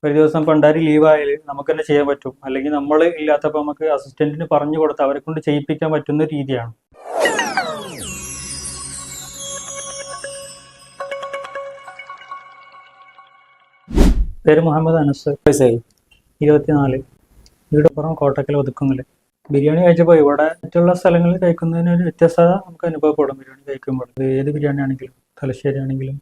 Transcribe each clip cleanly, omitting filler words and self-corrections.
ഒരു ദിവസം പണ്ടാരി ലീവായാൽ നമുക്ക് തന്നെ ചെയ്യാൻ പറ്റും, അല്ലെങ്കിൽ നമ്മൾ ഇല്ലാത്തപ്പോൾ നമുക്ക് അസിസ്റ്റന്റിന് പറഞ്ഞു കൊടുത്ത് അവരെ കൊണ്ട് ചെയ്യിപ്പിക്കാൻ പറ്റുന്ന രീതിയാണ്. പേര് മുഹമ്മദ് അനസ്, 24, ഇവിടെ പുറം കോട്ടക്കൽ ഒതുക്കുന്നില്ല. ബിരിയാണി കഴിച്ചപ്പോൾ ഇവിടെ മറ്റുള്ള സ്ഥലങ്ങളിൽ കഴിക്കുന്നതിന് ഒരു വ്യത്യസ്തത നമുക്ക് അനുഭവപ്പെടും. ബിരിയാണി കഴിക്കുമ്പോൾ ഏത് ബിരിയാണി ആണെങ്കിലും, തലശ്ശേരി ആണെങ്കിലും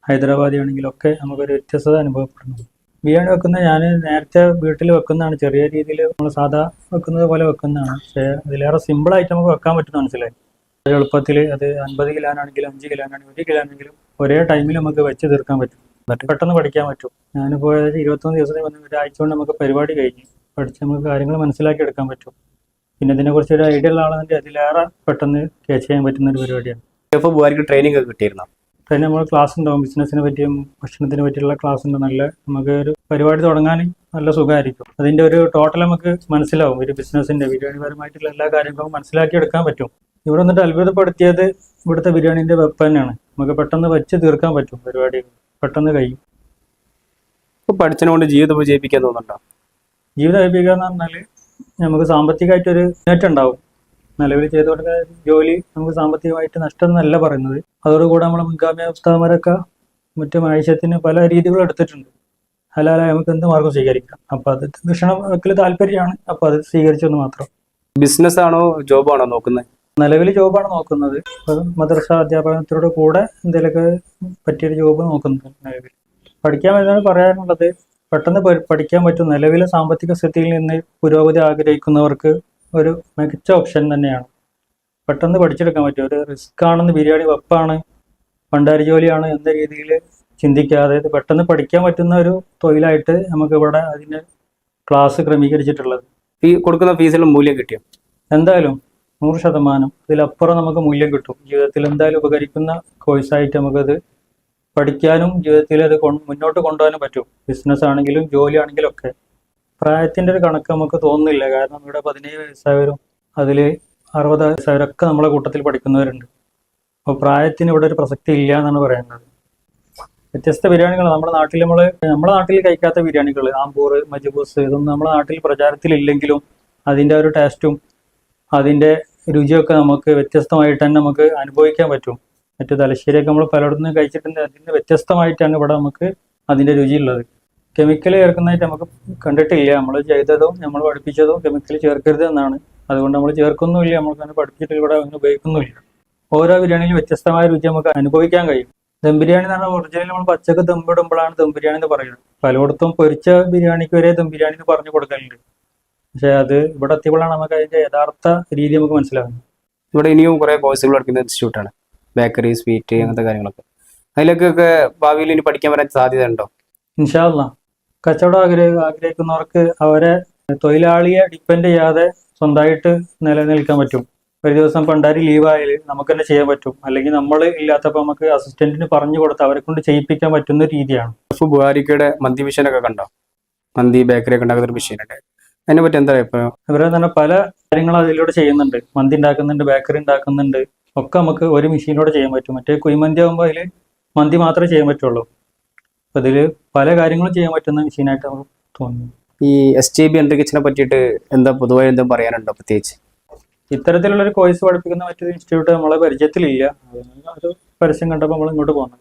ഹൈദരാബാദി ആണെങ്കിലും ഒക്കെ നമുക്കൊരു വ്യത്യസ്തത അനുഭവപ്പെടുന്നു. ബിരിയാണി വെക്കുന്നത് ഞാൻ നേരത്തെ വീട്ടിൽ വെക്കുന്നതാണ്, ചെറിയ രീതിയിൽ നമ്മൾ സാധാ വെക്കുന്നത് പോലെ വെക്കുന്നതാണ്. പക്ഷേ അതിലേറെ സിമ്പിളായിട്ട് നമുക്ക് വെക്കാൻ പറ്റുന്ന മനസ്സിലായി. എളുപ്പത്തിൽ അത് 50 കിലോനാണെങ്കിലും 5 കിലോനാണെങ്കിലും 1 കിലോനാണെങ്കിലും ഒരേ ടൈമിൽ നമുക്ക് വെച്ച് തീർക്കാൻ പറ്റും, പെട്ടെന്ന് പഠിക്കാൻ പറ്റും. ഞാനിപ്പോൾ 21 ദിവസത്തിൽ വന്ന് ഒരാഴ്ച കൊണ്ട് നമുക്ക് പരിപാടി കഴിഞ്ഞ് പഠിച്ച് നമുക്ക് കാര്യങ്ങൾ മനസ്സിലാക്കി എടുക്കാൻ പറ്റും. പിന്നെ ഇതിനെക്കുറിച്ച് ഒരു ഐഡിയ ഉള്ള ആളാണെങ്കിൽ അതിലേറെ പെട്ടെന്ന് ക്യാച്ച് ചെയ്യാൻ പറ്റുന്ന ഒരു പരിപാടിയാണ്. ട്രെയിനിങ് ഒക്കെ കിട്ടിയിരുന്നോ? പിന്നെ നമ്മൾ ക്ലാസ് ഉണ്ടാവും, ബിസിനസ്സിനെ പറ്റിയും ഭക്ഷണത്തിനെ പറ്റിയുള്ള ക്ലാസ് ഉണ്ട്. നല്ല നമുക്ക് ഒരു പരിപാടി തുടങ്ങാൻ നല്ല സുഖമായിരിക്കും. അതിൻ്റെ ഒരു ടോട്ടൽ നമുക്ക് മനസ്സിലാവും. ഒരു ബിസിനസ്സിൻ്റെ ബിരിയാണിപരമായിട്ടുള്ള എല്ലാ കാര്യങ്ങളും മനസ്സിലാക്കി എടുക്കാൻ പറ്റും. ഇവിടെ വന്നിട്ട് അത്ഭുതപ്പെടുത്തിയത് ഇവിടുത്തെ ബിരിയാണീൻ്റെ വെപ്പ് തന്നെയാണ്. നമുക്ക് പെട്ടെന്ന് വെച്ച് തീർക്കാൻ പറ്റും, പരിപാടി പെട്ടെന്ന് കഴിയും. ഇപ്പോൾ പഠിച്ചതുകൊണ്ട് ജീവിതം വിജയിപ്പിക്കാൻ തോന്നുന്നുണ്ടോ? ജീവിതം വിജയിപ്പിക്കുക എന്ന് പറഞ്ഞാൽ നമുക്ക് സാമ്പത്തികമായിട്ടൊരു നേട്ടം ഉണ്ടാവും. നിലവിൽ ചെയ്തു കൊടുക്കുന്ന ജോലി നമുക്ക് സാമ്പത്തികമായിട്ട് നഷ്ടം എന്നല്ല പറയുന്നത്. അതോടുകൂടെ നമ്മളെ മുൻഗാമി ഉസ്താദന്മാരൊക്കെ മറ്റു ആവശ്യത്തിന് പല രീതികളും എടുത്തിട്ടുണ്ട്. ഹലാലായി നമുക്ക് എന്ത് മാർഗം സ്വീകരിക്കാം. അപ്പോൾ അത് ഭക്ഷണം വെക്കൽ താല്പര്യമാണ്, അപ്പോൾ അത് സ്വീകരിച്ചെന്ന് മാത്രം. ബിസിനസ് ആണോ ജോബാണോ നോക്കുന്നത്? നിലവിൽ ജോബാണ് നോക്കുന്നത്. മദ്രസ അധ്യാപനത്തിനോട് കൂടെ എന്തെങ്കിലുമൊക്കെ പറ്റിയൊരു ജോബ് നോക്കുന്നത്. നിലവിൽ പഠിക്കാൻ വരുന്നത് പറയാനുള്ളത് പെട്ടെന്ന് പഠിക്കാൻ പറ്റും. നിലവിലെ സാമ്പത്തിക സ്ഥിതിയിൽ നിന്ന് പുരോഗതി ആഗ്രഹിക്കുന്നവർക്ക് ഒരു മികച്ച ഓപ്ഷൻ തന്നെയാണ്. പെട്ടെന്ന് പഠിച്ചെടുക്കാൻ പറ്റും. ഒരു റിസ്ക് ആണെന്ന്, ബിരിയാണി വെപ്പാണ്, പണ്ടാരി ജോലിയാണ് എന്ന രീതിയിൽ ചിന്തിക്കാതെ പെട്ടെന്ന് പഠിക്കാൻ പറ്റുന്ന ഒരു തൊഴിലായിട്ട് നമുക്ക് ഇവിടെ അതിൻ്റെ ക്ലാസ് ക്രമീകരിച്ചിട്ടുള്ളത്. ഈ കൊടുക്കുന്ന ഫീസിലും മൂല്യം കിട്ടിയോ? എന്തായാലും 100%. ഇതിലപ്പുറം നമുക്ക് മൂല്യം കിട്ടും. ജീവിതത്തിൽ എന്തായാലും ഉപകരിക്കുന്ന കോഴ്സായിട്ട് നമുക്കത് പഠിക്കാനും ജീവിതത്തിൽ അത് മുന്നോട്ട് കൊണ്ടുപോകാനും പറ്റും. ബിസിനസ് ആണെങ്കിലും ജോലി ആണെങ്കിലും ഒക്കെ. പ്രായത്തിൻ്റെ ഒരു കണക്ക് നമുക്ക് തോന്നുന്നില്ല. കാരണം ഇവിടെ 17 വയസ്സായവരും അതിൽ 60 വയസ്സായവരൊക്കെ നമ്മളെ കൂട്ടത്തിൽ പഠിക്കുന്നവരുണ്ട്. അപ്പോൾ പ്രായത്തിന് ഇവിടെ ഒരു പ്രസക്തി ഇല്ല എന്നാണ് പറയുന്നത്. വ്യത്യസ്ത ബിരിയാണികൾ നമ്മുടെ നാട്ടിൽ കഴിക്കാത്ത ബിരിയാണികൾ, ആമ്പൂർ, മജ്ബൂസ്, ഇതൊന്നും നമ്മുടെ നാട്ടിൽ പ്രചാരത്തിലില്ലെങ്കിലും അതിൻ്റെ ഒരു ടേസ്റ്റും അതിൻ്റെ രുചിയൊക്കെ നമുക്ക് വ്യത്യസ്തമായിട്ട് തന്നെ നമുക്ക് അനുഭവിക്കാൻ പറ്റും. മറ്റു തലശ്ശേരിയൊക്കെ നമ്മൾ പലയിടത്തുനിന്ന് കഴിച്ചിട്ടുണ്ട്. അതിന് വ്യത്യസ്തമായിട്ടാണ് ഇവിടെ നമുക്ക് അതിൻ്റെ രുചിയുള്ളത്. കെമിക്കൽ ചേർക്കുന്നതായിട്ട് നമുക്ക് കണ്ടിട്ടില്ല. നമ്മൾ ചെയ്തതും നമ്മൾ പഠിപ്പിച്ചതും കെമിക്കൽ ചേർക്കരുത് എന്നാണ്. അതുകൊണ്ട് നമ്മൾ ചേർക്കുന്നുമില്ല, നമുക്ക് പഠിപ്പിച്ചിട്ട് ഇവിടെ അങ്ങനെ ഉപയോഗിക്കുന്നുമില്ല. ഓരോ ബിരിയാണിയിലും വ്യത്യസ്തമായ രുചി നമുക്ക് അനുഭവിക്കാൻ കഴിയും. ദം ബിരിയാണി എന്ന് പറഞ്ഞാൽ ഒറിജിനൽ നമ്മൾ പച്ചക്ക് ദമ്പിടുമ്പോഴാണ് ദം ബിരിയാണി എന്ന് പറയുന്നത്. പലയിടത്തും പൊരിച്ച ബിരിയാണിക്ക് വരെ ദം ബിരിയാണി എന്ന് പറഞ്ഞു കൊടുക്കലുണ്ട്. പക്ഷെ അത് ഇവിടെ എത്തിയപ്പോഴാണ് നമുക്ക് അതിൻ്റെ യഥാർത്ഥ രീതി നമുക്ക് മനസ്സിലാകുന്നത്. ഇവിടെ ഇനിയും കുറേ കോഴ്സുകൾ പഠിക്കുന്ന ഇൻസ്റ്റിറ്റ്യൂട്ടാണ്, ബേക്കറി, സ്വീറ്റ്, അങ്ങനത്തെ കാര്യങ്ങളൊക്കെ. അതിലേക്കൊക്കെ ഭാവിയിൽ ഇനി പഠിക്കാൻ വരാൻ സാധ്യത ഉണ്ടോ? ഇൻഷാ അല്ലാ. കച്ചവടം ആഗ്രഹിക്കുന്നവർക്ക് അവരെ തൊഴിലാളിയെ ഡിപ്പെൻഡ് ചെയ്യാതെ സ്വന്തമായിട്ട് നിലനിൽക്കാൻ പറ്റും. ഒരു ദിവസം പണ്ടാരി ലീവായാൽ നമുക്ക് തന്നെ ചെയ്യാൻ പറ്റും, അല്ലെങ്കിൽ നമ്മൾ ഇല്ലാത്തപ്പോൾ നമുക്ക് അസിസ്റ്റന്റിന് പറഞ്ഞു കൊടുത്ത് അവരെ കൊണ്ട് ചെയ്യിപ്പിക്കാൻ പറ്റുന്ന രീതിയാണ്. ബുഹാരിക്കയുടെ മന്തി മെഷീനൊക്കെ കണ്ടോ? മന്തി ബേക്കറി ഒക്കെ ഉണ്ടാക്കുന്ന ഒരു മെഷീനുണ്ട്. അതിനെ പറ്റി എന്താ ഇപ്പോൾ? അവരെ തന്നെ പല കാര്യങ്ങളും അതിലൂടെ ചെയ്യുന്നുണ്ട്. മന്തി ഉണ്ടാക്കുന്നുണ്ട്, ബേക്കറി ഉണ്ടാക്കുന്നുണ്ട്, ഒക്കെ നമുക്ക് ഒരു മെഷീനിലൂടെ ചെയ്യാൻ പറ്റും. മറ്റേ കുഴിമന്തി ആകുമ്പോൾ അതിൽ മന്തി മാത്രമേ ചെയ്യാൻ പറ്റുള്ളൂ. അപ്പം ഇതിൽ പല കാര്യങ്ങളും ചെയ്യാൻ പറ്റുന്ന മെഷീനായിട്ട് നമുക്ക് തോന്നുന്നു. ഈ SJB എൻട്രി കിച്ചനെ പറ്റിയിട്ട് എന്താ പൊതുവായി എന്തും പറയാനുണ്ടോ? പ്രത്യേകിച്ച് ഇത്തരത്തിലുള്ളൊരു കോഴ്സ് പഠിപ്പിക്കുന്ന മറ്റൊരു ഇൻസ്റ്റിറ്റ്യൂട്ട് നമ്മളെ പരിചയത്തിലില്ല. ഒരു പരസ്യം കണ്ടപ്പോൾ നമ്മൾ ഇങ്ങോട്ട് പോകുന്നത്.